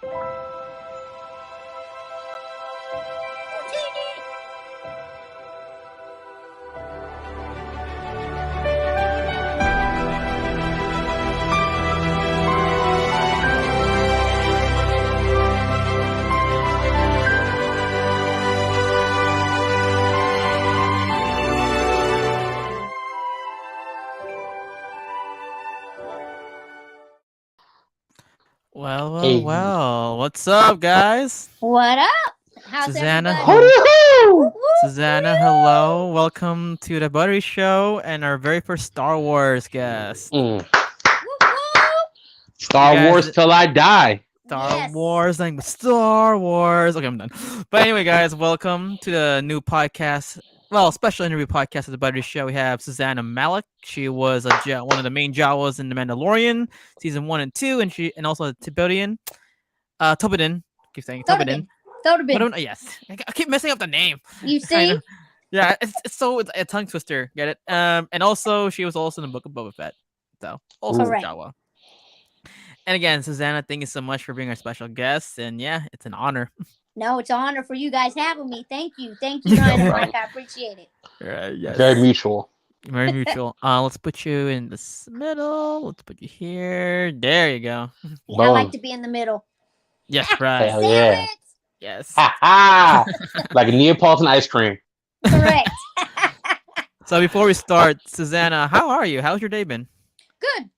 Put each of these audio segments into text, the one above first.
Well. What's up, guys? What up? How's Susanna, everybody? Woo, woo, Susanna, hello. Welcome to the Buttery Show and our very first Star Wars guest. woo, woo. Star Wars till I die. Star Wars. Okay, I'm done. But anyway, guys, welcome to the new podcast. Well, special interview podcast of the Buttery Show. We have Susanna Malak. She was one of the main Jawas in the Mandalorian season 1 and 2, and also a Thodibin. Thodibin. Keep saying Thodibin. Thodibin. Yes, I keep messing up the name. You see? Yeah, it's a tongue twister. Get it? And also she was also in the Book of Boba Fett. So also from Jawa. And again, Susanna, thank you so much for being our special guest. And yeah, it's an honor. No, it's an honor for you guys having me. Thank you, Ryan. Mike, I appreciate it. Yes. Very mutual. Very mutual. Let's put you in the middle. Let's put you here. There you go. Yeah, I like to be in the middle. Yes, right. Hell yeah. Yes. Like a Neapolitan ice cream. Correct. So before we start, Susanna, how are you? How's your day been? Good.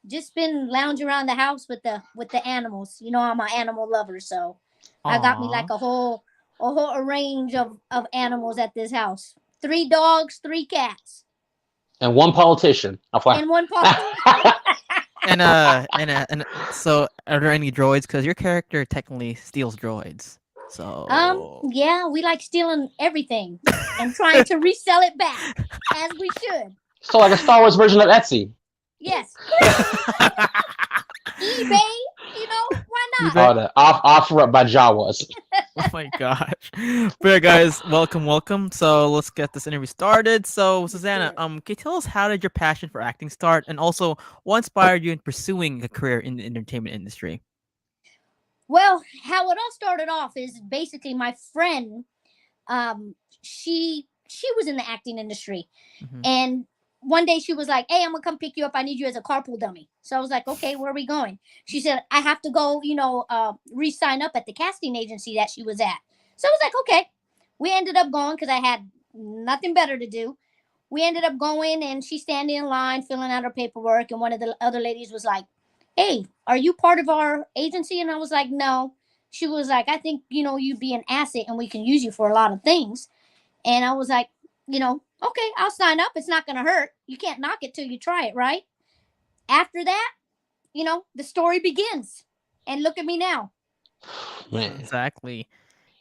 Just been lounging around the house with the animals. You know, I'm an animal lover, so I got me like a whole range of animals at this house. 3 dogs, 3 cats, and 1 politician. And 1 politician. and so are there any droids? Because your character technically steals droids. So yeah, we like stealing everything and trying to resell it back as we should. So like a Star Wars version of Etsy. Yes. eBay, you know, why not? Oh, the offer up by Jawas. Oh my gosh. But yeah, guys, welcome. So let's get this interview started. So Susanna, can you tell us how did your passion for acting start, and also what inspired you in pursuing a career in the entertainment industry? Well, how it all started off is basically my friend, she was in the acting industry, and one day she was like, "Hey, I'm gonna come pick you up. I need you as a carpool dummy." So I was like, "Okay, where are we going?" She said, "I have to go, re-sign up at the casting agency that she was at." So I was like, "Okay." We ended up going because I had nothing better to do. We ended up going, and she's standing in line filling out her paperwork, and one of the other ladies was like, "Hey, are you part of our agency?" And I was like, "No." She was like, "I think, you'd be an asset and we can use you for a lot of things." And I was like, "Okay, I'll sign up. It's not going to hurt. You can't knock it till you try it, right?" After that, the story begins. And look at me now. Man. Exactly.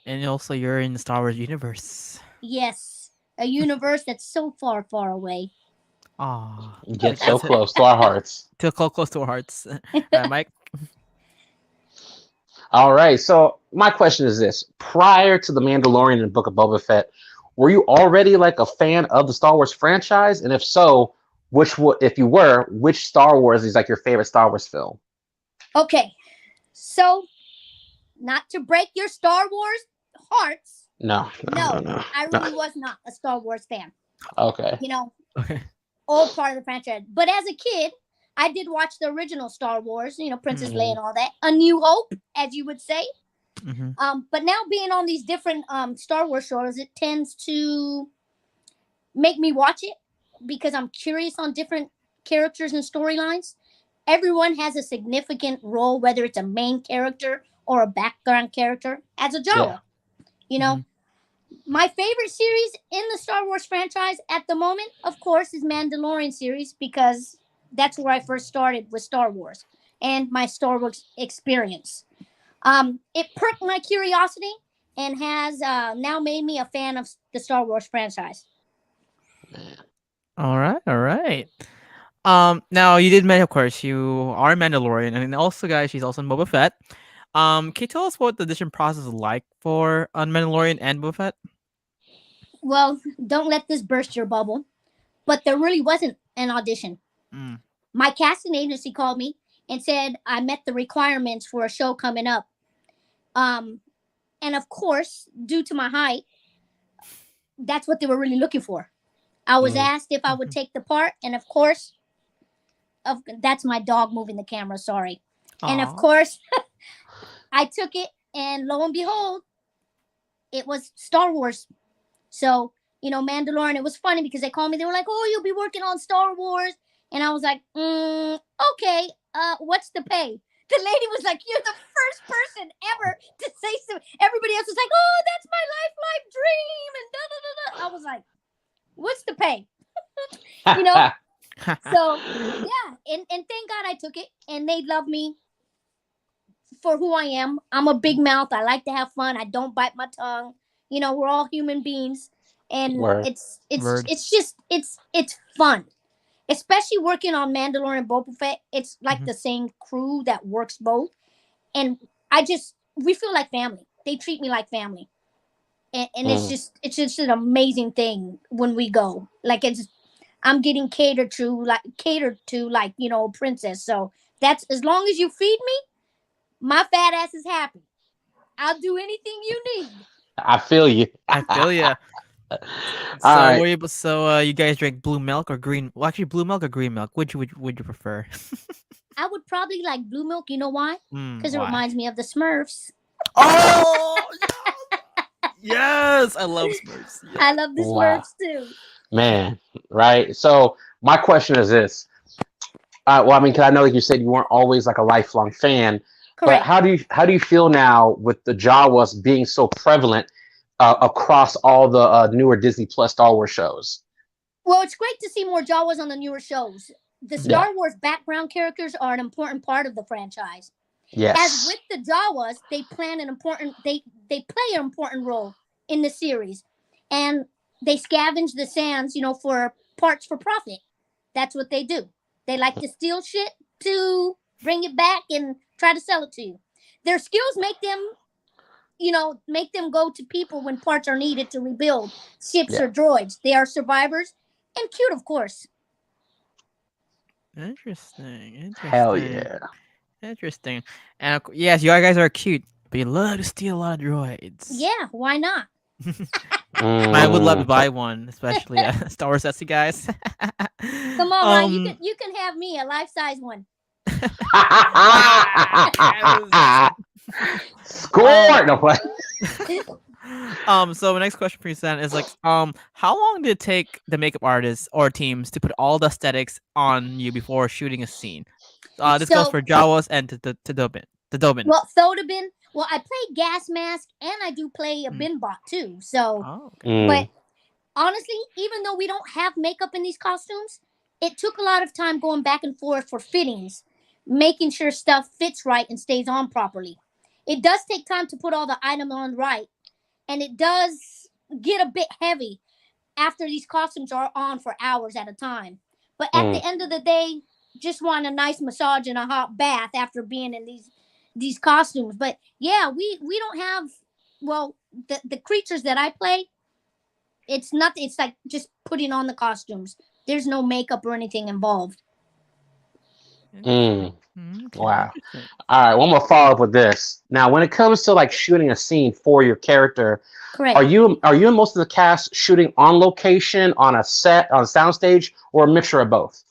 And also you're in the Star Wars universe. Yes. A universe that's so far, far away. Oh, get so close to our hearts. Too close to our hearts. Mike? All right. So my question is this. Prior to The Mandalorian and Book of Boba Fett, were you already like a fan of the Star Wars franchise? And if so, if you were, which Star Wars is like your favorite Star Wars film? Okay. So, not to break your Star Wars hearts. No. I really was not a Star Wars fan. Okay. Okay. All part of the franchise. But as a kid, I did watch the original Star Wars, Princess Leia and all that. A New Hope, as you would say. But now being on these different Star Wars shows, it tends to make me watch it because I'm curious on different characters and storylines. Everyone has a significant role, whether it's a main character or a background character. As a Jawa, my favorite series in the Star Wars franchise at the moment, of course, is Mandalorian series because that's where I first started with Star Wars and my Star Wars experience. It perked my curiosity and has now made me a fan of the Star Wars franchise. All right. Now you did mention, of course, you are Mandalorian, and also, guys, she's also in Boba Fett. Can you tell us what the audition process is like for Mandalorian and Boba Fett? Well, don't let this burst your bubble, but there really wasn't an audition. My casting agency called me and said I met the requirements for a show coming up. And of course, due to my height, that's what they were really looking for. I was asked if I would take the part, and of course, that's my dog moving the camera. Sorry. Aww. And of course, I took it, and lo and behold, it was Star Wars. So, Mandalorian. It was funny because they called me. They were like, "Oh, you'll be working on Star Wars," and I was like, "Okay. What's the pay?" The lady was like, "You're the first person ever to say so." Everybody else was like, "Oh, that's my life dream," and da da da da. I was like, "What's the pay?" So yeah, and thank God I took it, and they love me for who I am. I'm a big mouth. I like to have fun. I don't bite my tongue. We're all human beings, and it's fun. Especially working on Mandalorian and Boba Fett, it's like the same crew that works both, and we feel like family. They treat me like family, and it's just an amazing thing when we go. Like I'm getting catered to like princess. So that's, as long as you feed me, my fat ass is happy. I'll do anything you need. I feel you. So you guys drink blue milk or green? Well, actually, blue milk or green milk? Which would you prefer? I would probably like blue milk. You know why? Because it reminds me of the Smurfs. Oh, yes! I love Smurfs. Yes. I love the Smurfs too. Man, right? So my question is this. Because I know, like you said, you weren't always like a lifelong fan. Correct. But how do you feel now with the Jawas being so prevalent across all the newer Disney Plus Star Wars shows? Well, it's great to see more Jawas on the newer shows. The Star Wars background characters are an important part of the franchise. Yes. As with the Jawas, they play an important role in the series, and they scavenge the sands, for parts for profit. That's what they do. They like to steal shit to bring it back and try to sell it to you. Their skills make them go to people when parts are needed to rebuild ships or droids. They are survivors and cute, of course. Interesting. Hell yeah. Interesting. And yes, you guys are cute, but you love to steal a lot of droids. Yeah, why not? I would love to buy one, especially Star Wars Etsy guys. Come on, Ryan, you can have me, a life-size one. Score! So my next question for you, Susanna, is like, how long did it take the makeup artists or teams to put all the aesthetics on you before shooting a scene? This goes for Jawas and Thodibin. Well, Thodibin. Well, I play gas mask and I do play a bin bot too. So, but honestly, even though we don't have makeup in these costumes, it took a lot of time going back and forth for fittings, making sure stuff fits right and stays on properly. It does take time to put all the items on right, and it does get a bit heavy after these costumes are on for hours at a time. But at the end of the day, just want a nice massage and a hot bath after being in these costumes. But yeah, we don't have, well, the creatures that I play, it's like just putting on the costumes. There's no makeup or anything involved. Wow. All right, one more follow up with this. Now, when it comes to like shooting a scene for your character, correct, are you and most of the cast shooting on location, on a set, on a soundstage, or a mixture of both?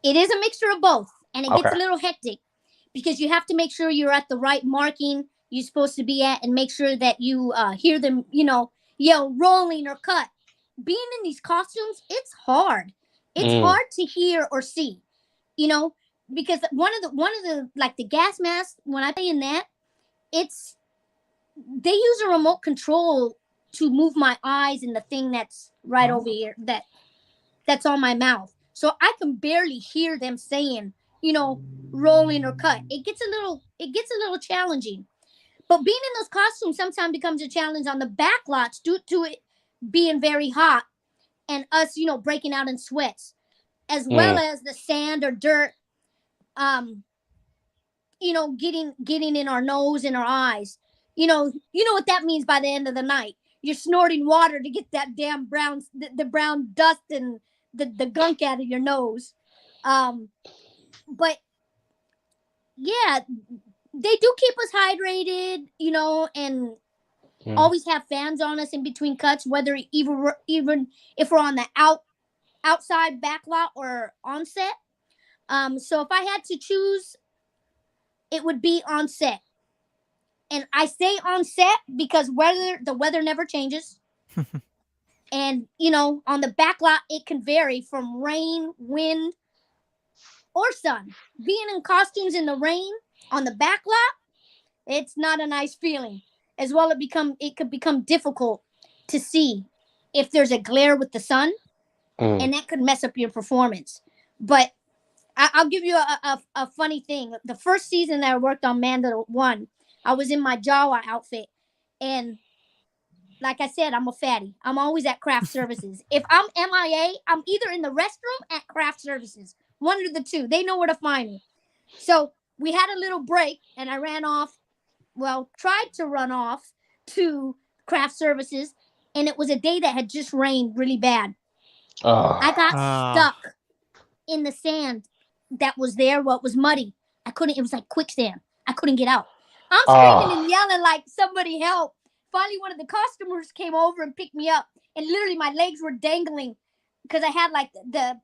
It is a mixture of both, and it gets a little hectic because you have to make sure you're at the right marking you're supposed to be at, and make sure that you hear them, yell rolling or cut. Being in these costumes, it's hard. It's hard to hear or see, because one of the like the gas mask, when I play in that, they use a remote control to move my eyes and the thing that's right over here that's on my mouth. So I can barely hear them saying, rolling or cut. It gets a little challenging. But being in those costumes sometimes becomes a challenge on the back lots due to it being very hot and us, breaking out in sweats, as well as the sand or dirt, getting in our nose and our eyes. You know what that means by the end of the night. You're snorting water to get that damn brown dust and the gunk out of your nose. But yeah, they do keep us hydrated, and always have fans on us in between cuts, whether even if we're on the outside back lot or on set. So if I had to choose, it would be on set. And I say on set because the weather never changes. And, on the back lot, it can vary from rain, wind, or sun. Being in costumes in the rain on the back lot, it's not a nice feeling. As well, it could become difficult to see if there's a glare with the sun, and that could mess up your performance. But I'll give you a funny thing. The first season that I worked on Mandalorian, I was in my Jawa outfit, and like I said, I'm a fatty. I'm always at craft services. If I'm MIA, I'm either in the restroom at craft services. One of the two. They know where to find me. So we had a little break, and I ran off. Well, tried to run off to craft services, and it was a day that had just rained really bad. I got stuck in the sand that was there. Well, it was muddy. It was like quicksand. I couldn't get out. I'm screaming and yelling like, somebody help. Finally, one of the customers came over and picked me up, and literally my legs were dangling because I had like the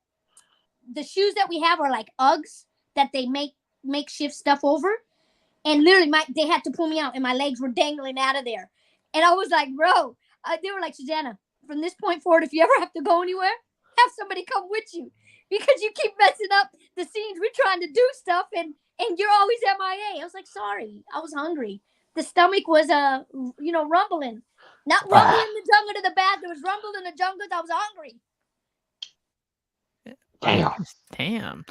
shoes that we have are like Uggs that they make makeshift stuff over, and literally they had to pull me out, and my legs were dangling out of there. And I was like, bro, they were like, Susanna, from this point forward, if you ever have to go anywhere, have somebody come with you because you keep messing up the scenes. We're trying to do stuff, and you're always MIA. I was like, sorry, I was hungry. The stomach was, rumbling. Not rumble in the jungle to the bad. There was rumble in the jungle. I was hungry. Damn.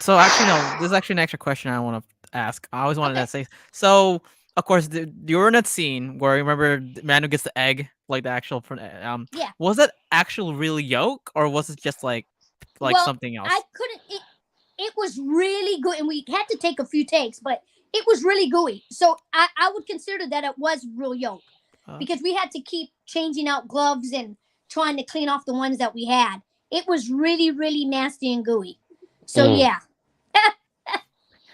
So actually, no. This is actually an extra question I want to ask. I always wanted to say. So, of course, you were in that scene where you remember Manu gets the egg, like the actual. Yeah. Was that actual real yolk, or was it just like something else? I couldn't. It was really good, and we had to take a few takes, but it was really gooey. So I would consider that it was real yolk because we had to keep changing out gloves and trying to clean off the ones that we had. It was really, really nasty and gooey. So yeah.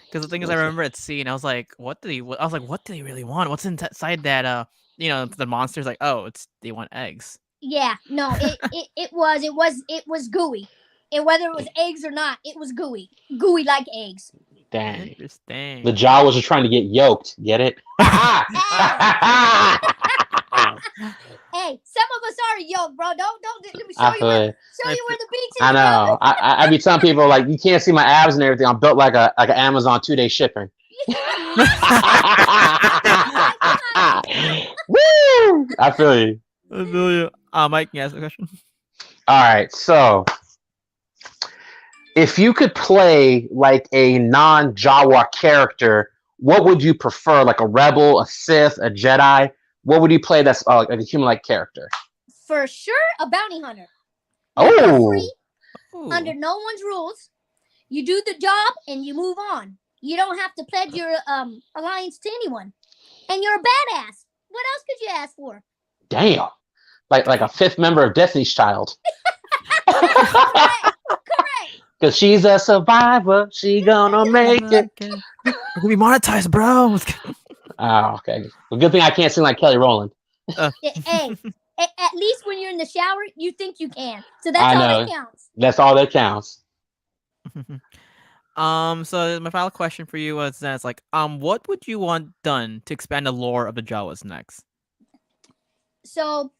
Because the thing is, I remember that scene. I was like, what did he really want? What's inside that? The monster's like, they want eggs. Yeah, no, it was gooey. And whether it was eggs or not, it was gooey like eggs. Dang. Interesting. The Jawas are trying to get yoked. Get it? Hey, some of us are yoked, bro. Don't let me show you where the beach is. I know. I be telling people like, you can't see my abs and everything. I'm built like an Amazon 2-day shipping. Woo! I feel you. Mike, can you ask a question? All right, so if you could play like a non-Jawa character, what would you prefer? Like a rebel, a Sith, a Jedi? What would you play that's like a human-like character? For sure, a bounty hunter. Free, under no one's rules. You do the job and you move on. You don't have to pledge your alliance to anyone. And you're a badass. What else could you ask for? Damn. Like a fifth member of Destiny's Child. Correct. Because she's a survivor. She gonna make it. We're gonna be monetized, bro. Oh, okay. Well, good thing I can't sing like Kelly Rowland. Hey, at least when you're in the shower, you think you can. So that's all that counts. That's all that counts. So my final question for you was that's like, what would you want done to expand the lore of the Jawas next? So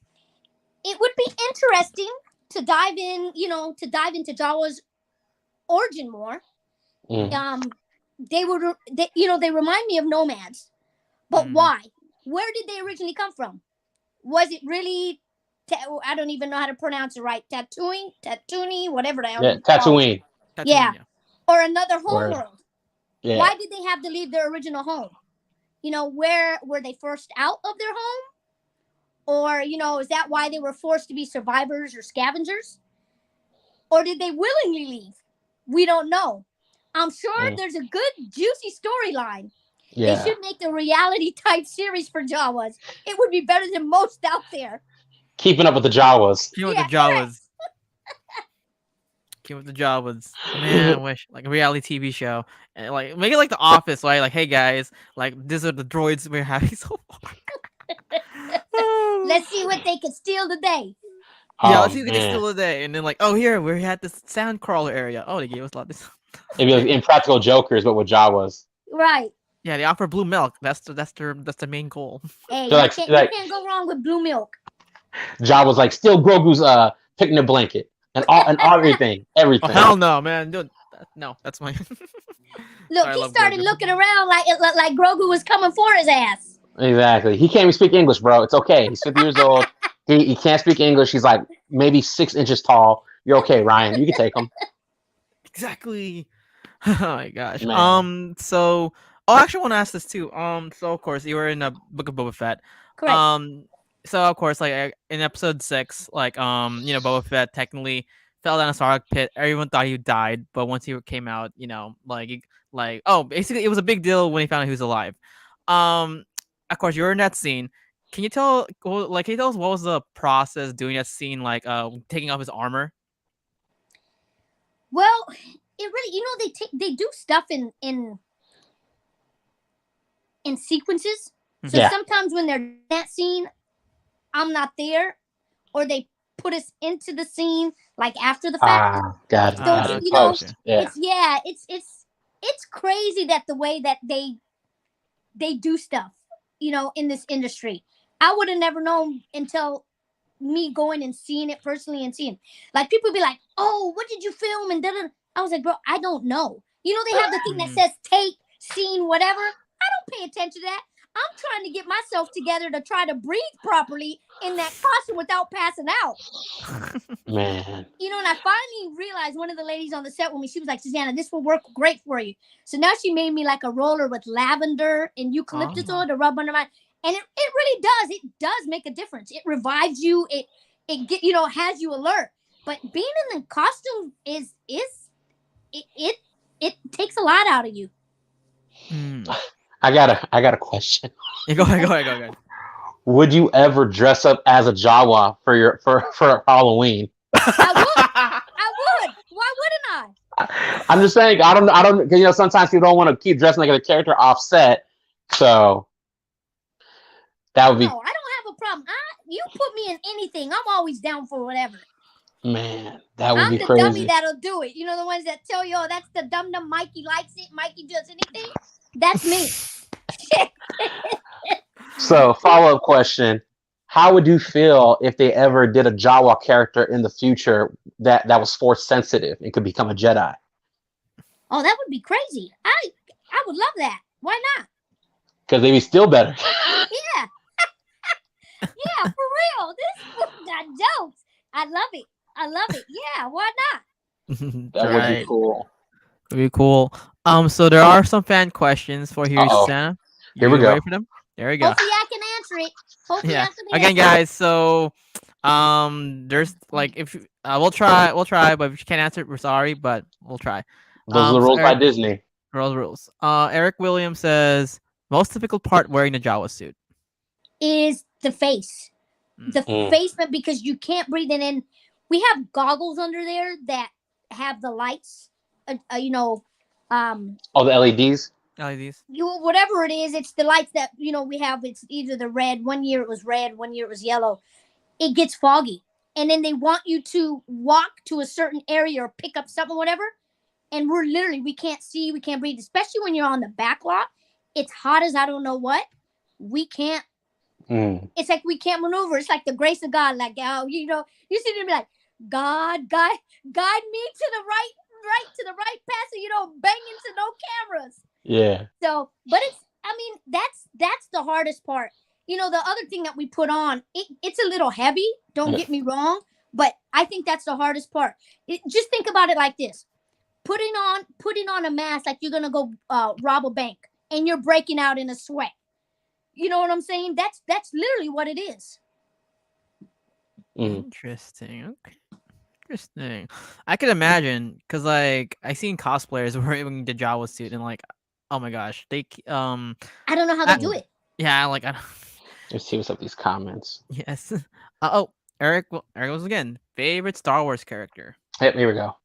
it would be interesting to dive into Jawa's origin more. They remind me of nomads, but why? Where did they originally come from? Was it really? I don't even know how to pronounce it right. Tatooine, whatever the hell. Yeah, Tatooine. Yeah, or another homeworld. Yeah. Why did they have to leave their original home? Where were they forced out of their home? Or, is that why they were forced to be survivors or scavengers? Or did they willingly leave? We don't know. I'm sure there's a good, juicy storyline. Yeah. They should make the reality type series for Jawas. It would be better than most out there. Keeping up with the Jawas. Keeping up with the Jawas. came with the job was, man, I wish like a reality TV show, and like make it like The Office, right? Like, hey guys, like these are the droids we're having so far. Let's see what they can steal today. Yeah, Oh let's see if we can man, steal the day, and then like, oh here we're at this sound crawler area. Oh, they gave us a lot of this. it'd be like Impractical Jokers, but with Jawas. Right. Yeah, they offer blue milk. That's the main goal. Hey, They're you can't go wrong with blue milk. Jawa's like steal Grogu's picnic blanket and everything. Oh hell no, man! Dude, no, that's my. Look, I he love started Grogu. looking around like Grogu was coming for his ass. Exactly. He can't even speak English, bro. It's okay. He's 50 years old. He can't speak English. He's like maybe 6 inches tall. You're okay, Ryan. You can take him. Exactly. Oh my gosh. Man. So, oh, I actually want to ask this too. So of course you were in the Book of Boba Fett. Correct. So of course, like in episode 6, like Boba Fett technically fell down a Sarlacc pit. Everyone thought he died, but once he came out, basically it was a big deal when he found out he was alive. Of course you were in that scene. Can you tell us what was the process doing that scene, like taking off his armor? Well, it really, they do stuff in sequences. So Yeah. sometimes when they're in that scene, I'm not there, or they put us into the scene like after the fact. Got it. So Got it's, it. Post. Yeah. it's crazy that the way that they do stuff, in this industry. I would have never known until me going and seeing it personally and seeing. Like people be like, "Oh, what did you film?" And da-da-da. I was like, "Bro, I don't know." They have the thing that says take, scene, whatever. I don't pay attention to that. I'm trying to get myself together to try to breathe properly in that costume without passing out. Man. And I finally realized, one of the ladies on the set with me, she was like, "Susanna, this will work great for you." So now she made me like a roller with lavender and eucalyptus oil to rub under my, and it really does. It does make a difference. It revives you. It has you alert. But being in the costume it takes a lot out of you. I got a question. Go ahead. Would you ever dress up as a Jawa for Halloween? I would. Why wouldn't I? I'm just saying. I don't. Sometimes people don't want to keep dressing like a character offset. So that would be. No, I don't have a problem. You put me in anything, I'm always down for whatever. Man, that would be crazy. I'm the dummy that'll do it. The ones that tell you, "Oh, that's the dumb Mikey likes it. Mikey does anything." That's me. So, follow-up question. How would you feel if they ever did a Jawa character in the future that was force sensitive and could become a Jedi? Oh, that would be crazy. I would love that. Why not? Because they'd be still better. Yeah. Yeah, for real. This got jokes. I love it. Yeah, why not? That would be cool. That'd be cool. So there are some fan questions for here, Susanna. Here we go. Ready for them? There we go. Hopefully I can answer it. Again, guys. So, there's like if we'll try, but if you can't answer it, we're sorry, but we'll try. Those are the rules by Disney. Rules. Eric Williams says most difficult part wearing the Jawa suit is the face. The face, because you can't breathe it in. We have goggles under there that have the lights. The LEDs. Whatever it is, it's the lights that we have. It's either the red. One year it was red. One year it was yellow. It gets foggy, and then they want you to walk to a certain area or pick up something, whatever. And we can't see, we can't breathe, especially when you're on the back lot. It's hot as I don't know what. We can't. It's like we can't maneuver. It's like the grace of God. Like, you see them like, "God, guide me to the right to the right path, so you don't bang into no cameras." Yeah. So, but that's the hardest part. The other thing that we put on, it's a little heavy. Don't get me wrong, but I think that's the hardest part. Just think about it like this: putting on a mask like you're gonna go rob a bank, and you're breaking out in a sweat. You know what I'm saying? That's literally what it is. Interesting. Okay. Interesting. I could imagine, because like I seen cosplayers wearing the Jawa suit and like, oh my gosh, they I don't know how they do it. Yeah, like I don't. Let's see what's up these comments. Yes. Eric was again favorite Star Wars character. Yep, here we go.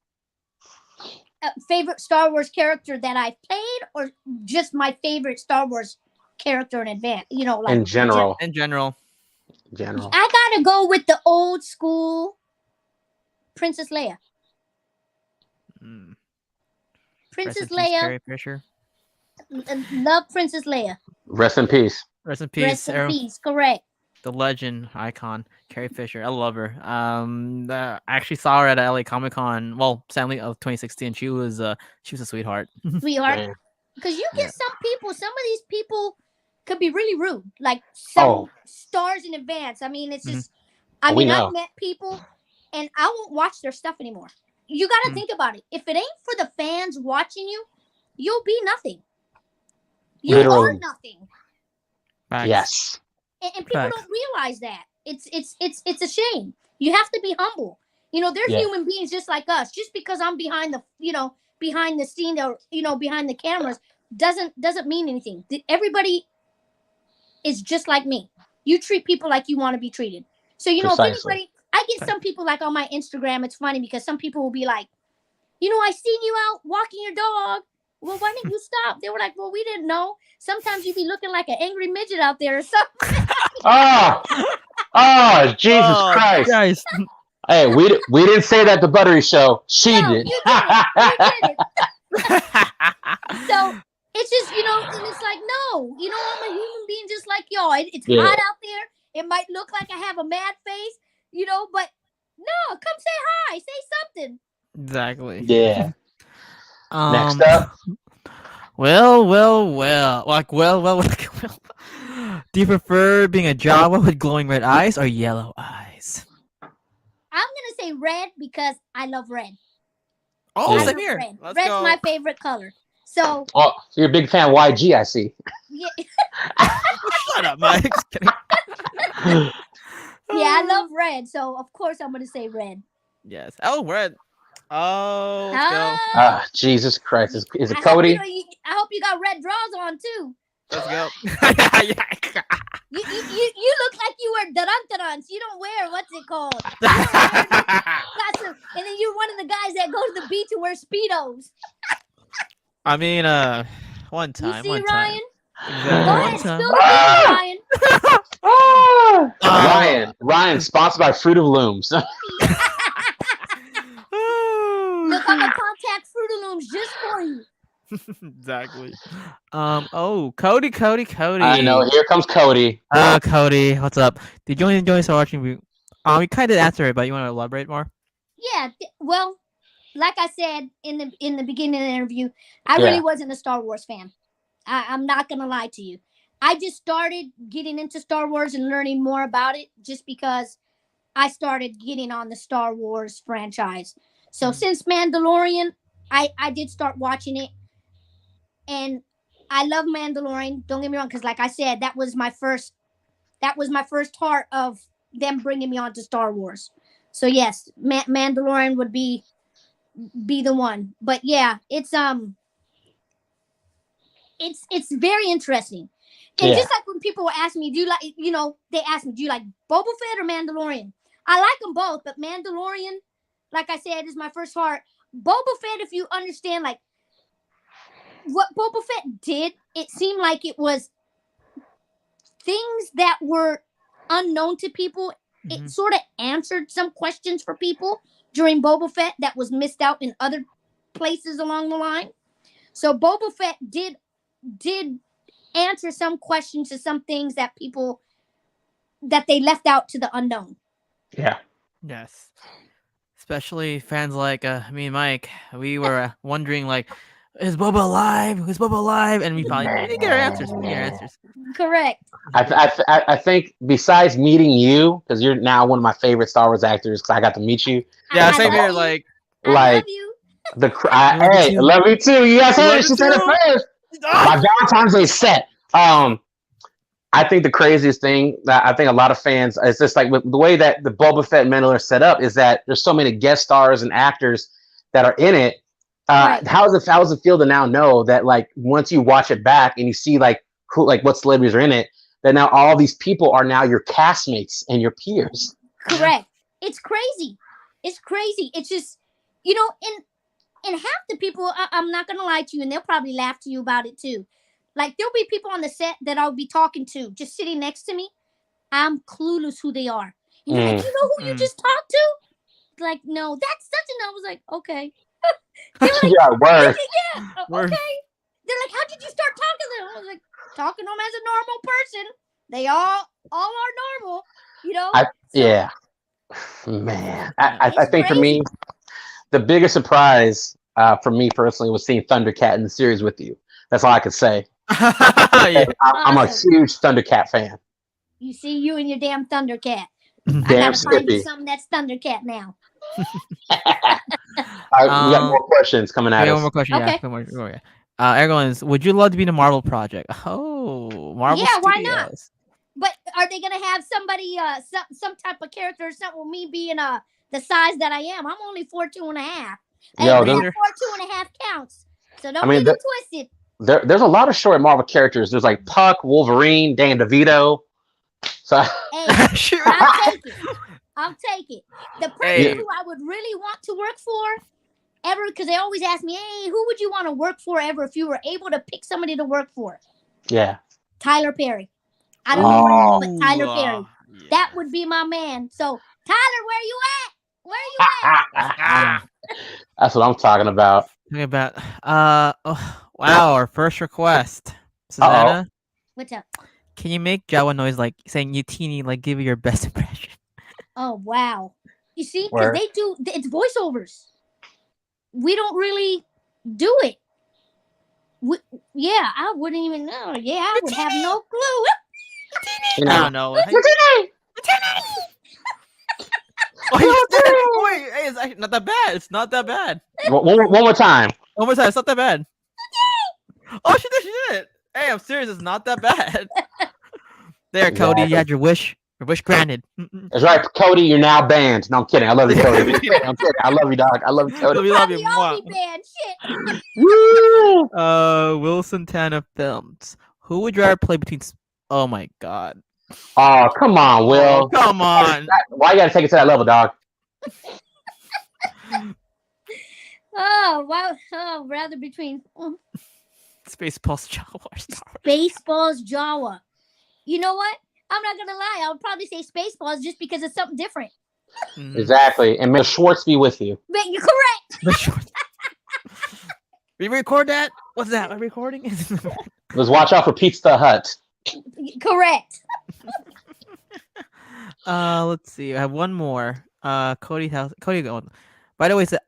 favorite Star Wars character that I've played, or just my favorite Star Wars character in advance? You know, like In general. In general. I gotta go with the old school Princess Leia. Mm. Princess Rest in peace, Leia. Carrie Fisher. Love Princess Leia. Rest in peace. Rest in peace. Rest in peace. Correct. The legend icon, Carrie Fisher. I love her. I actually saw her at LA Comic Con. Well, sadly of 2016. She was a sweetheart. Sweetheart. Because you get some people. Some of these people could be really rude. Like some stars in advance. I mean, it's just. I mean, I've met people, and I won't watch their stuff anymore. You got to think about it. If it ain't for the fans watching you, you'll be nothing. You are nothing. Facts. Yes. And people don't realize that. It's a shame. You have to be humble. You know, they're human beings just like us. Just because I'm behind the scene or behind the cameras doesn't mean anything. Everybody is just like me. You treat people like you want to be treated. So if anybody, I get some people like on my Instagram. It's funny because some people will be like, I seen you out walking your dog. Well, why didn't you stop? They were like, well, we didn't know. Sometimes you be looking like an angry midget out there or something. Jesus Christ. Hey, we didn't say that the Buttery Show. She did. You did it. So it's just, and it's like, no, I'm a human being just like y'all. It's hot out there. It might look like I have a mad face, but no, come say hi, say something. Exactly. Yeah. Next up. Well. Do you prefer being a Jawa with glowing red eyes or yellow eyes? I'm gonna say red because I love red. Oh, same here. Red's my favorite color. So. Oh, so you're a big fan of YG, I see. Yeah. Shut up, Mike. Yeah, I love red, so of course I'm gonna say red. Yes. Oh, red. Oh, let's go. Jesus Christ. Is it Cody? I hope you got red drawers on too. Let's go. You look like you wear darantarans. You don't wear what's it called? And then you're one of the guys that go to the beach and wear Speedos. I mean, one time. You see, Ryan? Exactly. Go ahead, spill the beans, Ryan. Ryan, sponsored by Fruit of Looms. Look, I'm gonna contact Fruit of Looms just for you. Exactly. Cody. I know. Here comes Cody. Cody, what's up? Did you enjoy watching? We kind of answered it, but you want to elaborate more? Yeah. Well, like I said in the beginning of the interview, I really wasn't a Star Wars fan. I'm not gonna lie to you. I just started getting into Star Wars and learning more about it just because I started getting on the Star Wars franchise. So since Mandalorian, I did start watching it, and I love Mandalorian. Don't get me wrong, because like I said, that was my first part of them bringing me on to Star Wars. So yes, Mandalorian would be the one. But yeah, it's very interesting. And just like when people were asking me, do you like, they asked me, do you like Boba Fett or Mandalorian? I like them both, but Mandalorian, like I said, is my first heart. Boba Fett, if you understand, like, what Boba Fett did, it seemed like it was things that were unknown to people. Mm-hmm. It sort of answered some questions for people during Boba Fett that was missed out in other places along the line. So Boba Fett did answer some questions to some things that they left out to the unknown. Yeah. Yes. Especially fans like me and Mike. We were wondering, like, is Boba alive? Is Boba alive? And we didn't get our answers. Correct. I think besides meeting you, because you're now one of my favorite Star Wars actors, because I got to meet you. Yeah, same here. I love you. I love you too. You guys heard it. She said it first. My Valentine's Day set. I think the craziest thing that I think a lot of fans, it's just like with the way that the Boba Fett Mandalorian set up is that there's so many guest stars and actors that are in it. Right. How does it feel to now know that, like, once you watch it back and you see like what celebrities are in it, that now all these people are now your castmates and your peers? Correct. It's crazy. It's just, half the people, I'm not gonna lie to you, and they'll probably laugh to you about it too. Like there'll be people on the set that I'll be talking to, just sitting next to me. I'm clueless who they are. And they're like, you know who you just talked to? Like, no, that's such and I was like, okay. They were like, yeah, word. Okay. They're like, how did you start talking to them? I was like, talking to them as a normal person. They all are normal, you know? Yeah. Man. I think crazy. for me, the biggest surprise for me personally was seeing Thundercat in the series with you. That's all I could say. Yeah. I'm a huge Thundercat fan. You see you and your damn Thundercat. Damn I gotta find you Skippy. something that's Thundercat now. We got more questions coming at us. One more question. Okay. Yeah. One more, yeah. Everyone's, would you love to be in a Marvel project? Oh, Marvel Yeah, Studios. why not? But are they gonna have somebody, some type of character or something with me being the size that I am? I'm only 4'2.5". Yo, and 4'2.5" counts. So don't get it twisted. There's a lot of short Marvel characters. There's like Puck, Wolverine, Dan DeVito. So hey, sure. I'll take it. The person who I would really want to work for ever, because they always ask me, hey, who would you want to work for ever if you were able to pick somebody to work for? Yeah. Tyler Perry. I don't know where to put Tyler Perry. Yeah. That would be my man. So, Tyler, where you at? Where you at? That's what I'm talking about. Wow, our first request. Susanna? What's up? Can you make Jawa noise like saying Yutini, like give your best impression? Oh, wow. You see, because they do, it's voiceovers. We don't really do it. I wouldn't even know. Yeah, I would have no clue. I don't know. Wait, it's actually not that bad. It's not that bad. One more time. One more time. It's not that bad. Oh, she did it. Hey, I'm serious. It's not that bad. There, Cody, you had your wish. Your wish granted. That's right, Cody. You're now banned. No, I'm kidding. I love you, Cody. I'm kidding. I love you, dog. I love you, Cody. We love you. Banned. Shit. Will Santana Films. Who would you rather play between? Oh my God. Oh, come on, Will. Oh, come on. Why you gotta take it to that level, dog? Oh, wow. Oh, rather between Spaceballs Jawa. Spaceballs Jawa. You know what? I'm not gonna lie. I'll probably say Spaceballs just because it's something different. Exactly. And may Schwartz be with you. But you're correct. We record that? What's that? Am I recording? Let's watch out for Pizza Hut. Correct. Let's see. I have one more. Cody going. By the way, so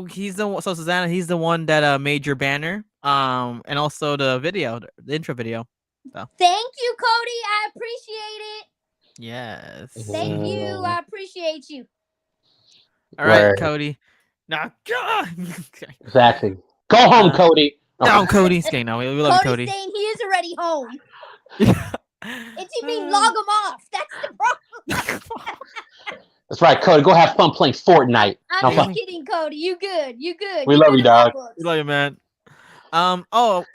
he's the Susanna, he's the one that made your banner. And also the video, the intro video. So. Thank you, Cody. I appreciate it. Yes. Thank you. I appreciate you. All right, Cody. Now, exactly. Go home, Cody. No, Cody's staying. No, we love Cody. Cody's saying he is already home. It's you mean log him off. That's the problem. That's right, Cody. Go have fun playing Fortnite. I'm just kidding, Cody. You good. We love you, dog. We love you, man.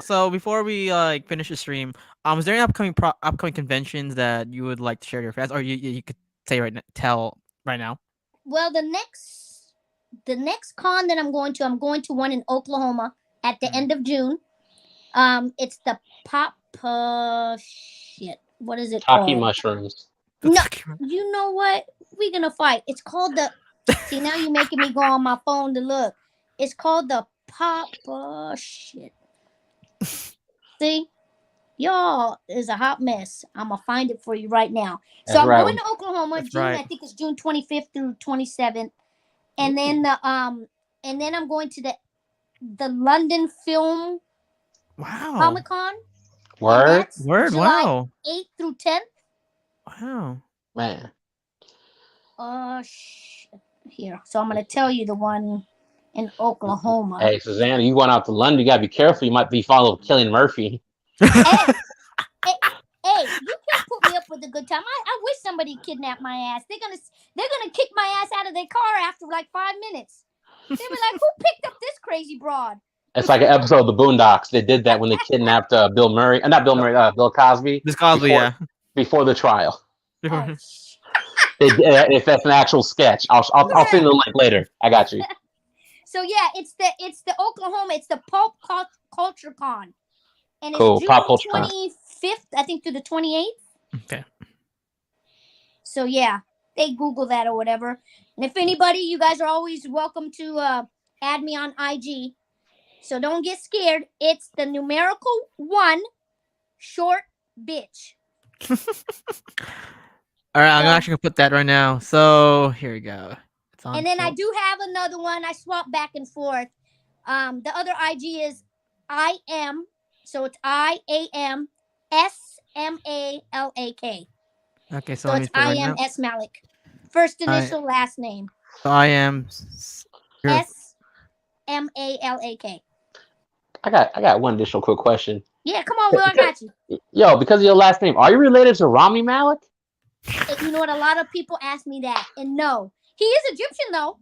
So before we finish the stream, is there any upcoming conventions that you would like to share your fans, or you could say tell right now? Well, the next con that I'm going to one in Oklahoma at the end of June. It's the what is it called? Taki mushrooms. No, you know what? We're gonna fight. It's called the. See, now you're making me go on my phone to look. It's called the See, y'all is a hot mess. I'm gonna find it for you right now. So I'm going to Oklahoma. I think it's June 25th through 27th, and then I'm going to the London Film Comic Con. Word. July 8th through 10th. Wow. Man. Here. So I'm gonna tell you the one in Oklahoma. Hey, Susanna, you went out to London. You gotta be careful. You might be following Killian Murphy. Hey, you can't put me up with a good time. I wish somebody kidnapped my ass. They're gonna kick my ass out of their car after like 5 minutes. They were like, "Who picked up this crazy broad?" It's like an episode of the Boondocks. They did that when they kidnapped Bill Murray. Not Bill Murray. Bill Cosby. Before the trial. Oh, if that's an actual sketch, I'll send the link later. I got you. So yeah, it's the Oklahoma. It's the Pulp Culture Con, and it's Cool. June Pop culture con. 25th, I think, to the 28th. Okay. So yeah, they Google that or whatever. And if anybody, you guys are always welcome to add me on IG. So don't get scared. It's the numerical 1 short bitch. All right, I'm actually gonna put that right now. So here we go. It's on. And then I do have another one. I swap back and forth. The other IG is I am. So it's IAM SMALAK. Okay, so So let me it's put it I right am now. S Malik. First initial, last name. So I am. SMALAK. I got one additional quick question. Yeah, come on, Will. I got you. Yo, because of your last name, are you related to Romney Malik? You know what? A lot of people ask me that, and no, he is Egyptian though.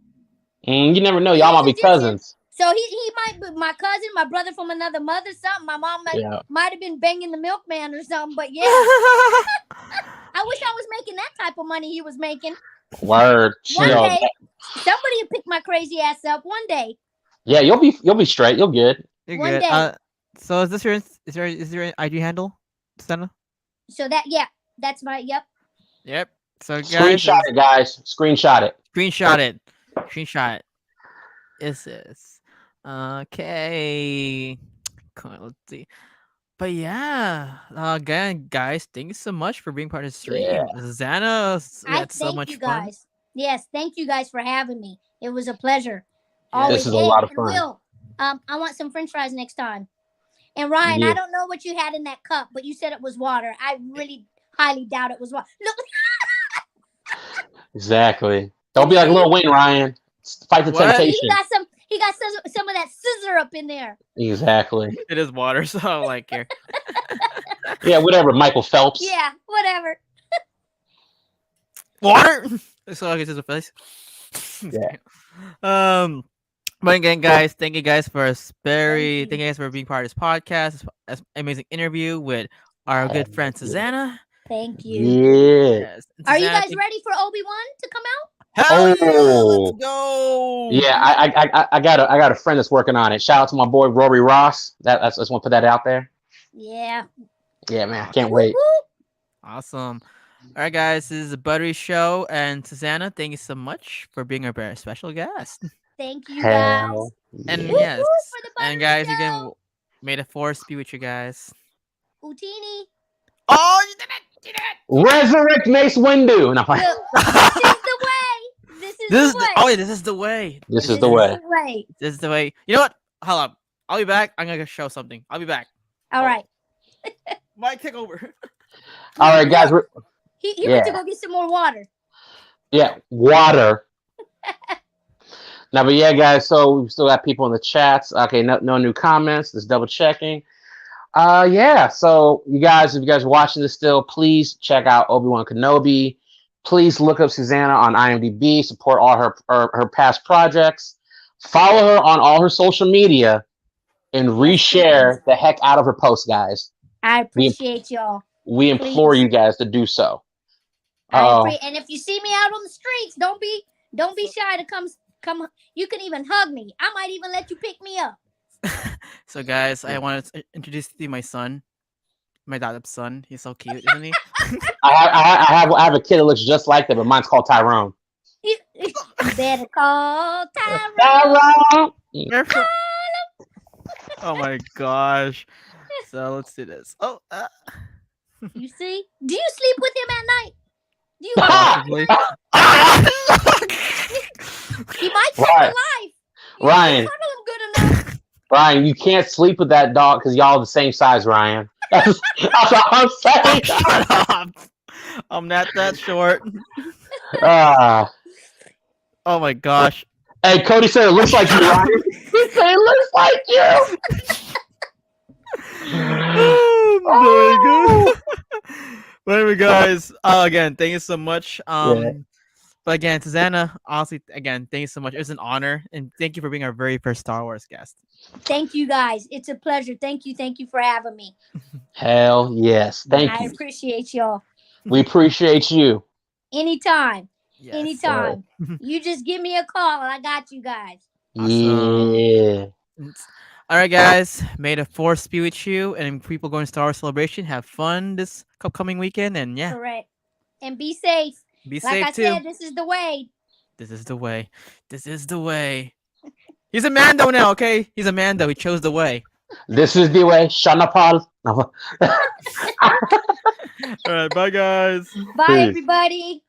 You never know. He Y'all is might be Egyptian. cousins. So he might be my cousin, my brother from another mother, something. My mom might have been banging the milkman or something. But yeah, I wish I was making that type of money he was making. Word. One Yo, day, somebody will pick my crazy ass up. One day. yeah, you'll be straight. You'll good. You're One good. day. So is this your IG handle, Susanna? So that's my Yep. So guys, Screenshot it, guys. Screenshot it. Screenshot it. Screenshot it. Is this okay? Cool, let's see. But yeah, again, guys, thank you so much for being part of the stream. Yeah. Susanna, we had so thank much you fun. guys. Yes, thank you guys for having me. It was a pleasure. Yeah. Always. This is a lot of And fun. Will, I want some French fries next time. And Ryan, Yeah. I don't know what you had in that cup, but you said it was water. I really highly doubt it was water. Look, Exactly. Don't be like Lil Wayne, Ryan. Fight the What? temptation. he got some of that scissor up in there. Exactly. It is water, so I like here. Yeah, whatever. Michael Phelps. Yeah, whatever. Water. So I guess it's a face. Yeah. But again, guys, thank you guys for thank you guys for being part of this podcast. This amazing interview with our good friend Susanna. Thank you. Yeah. Yes. And Are you Susanna, guys ready for Obi-Wan to come out? Hell yeah, Oh. let's go. Yeah, I got a friend that's working on it. Shout out to my boy Rory Ross. I just want to put that out there. Yeah. Yeah, man, I can't wait. Woo-hoo. Awesome. All right, guys, this is the Buttery Show, and Susanna, thank you so much for being our very special guest. Thank you guys. Hell. And yeah. yes, Woo-hoo for the and Buttery guys, again, Show. may the force be with you guys. Utini. Oh, you did it! You did it! Resurrect Mace Windu. And I'm like, Look, this is the way. This is the way. Oh, yeah, this is the way. This is the way. This is the way. You know what? Hold up. I'll be back. I'm gonna show something. I'll be back. All right. Mike, take over. All right, guys. He went to go get some more water. Yeah, water. Now, but yeah, guys. So we still got people in the chats. Okay, no new comments. Just double checking. Yeah. So you guys, if you guys are watching this still, please check out Obi-Wan Kenobi. Please look up Susanna on IMDb. Support all her past projects. Follow her on all her social media, and reshare the heck out of her posts, guys. I appreciate y'all. We implore you guys to do so. And if you see me out on the streets, don't be shy to come. You can even hug me. I might even let you pick me up. So, guys, I want to introduce to you my son, my dad's son. He's so cute, isn't he? I have a kid that looks just like that, but mine's called Tyrone. You better call Tyrone. Tyrone. Oh my gosh. So let's do this. Oh, You see? Do you sleep with him at night? Do you? possibly. He might come Right. to life. Ryan. Cuddle him good enough. Ryan, you can't sleep with that dog because y'all the same size, Ryan. That's what I'm saying. Shut up. I'm not that short. Oh my gosh. Hey, Cody said it looks like you, Ryan. He said it looks like you. Oh, there we go. But anyway, guys, again, thank you so much. But again, Susanna, honestly, again, thank you so much. It was an honor, and thank you for being our very first Star Wars guest. Thank you guys. It's a pleasure. Thank you for having me. Hell yes. Thank I you. appreciate y'all. We appreciate you. Anytime. Yes. Anytime. You just give me a call and I got you guys. Awesome. Yeah. All right, guys. May the force be with you, and people going to Star Wars Celebration, have fun this upcoming weekend, and yeah, Correct. And be safe. be Like safe I too. said, this is the way. This is the way. This is the way. He's a Mando now, okay? He's a Mando. He chose the way. This is the way. Shana Paul. No. All right, bye, guys. Bye, Peace. everybody.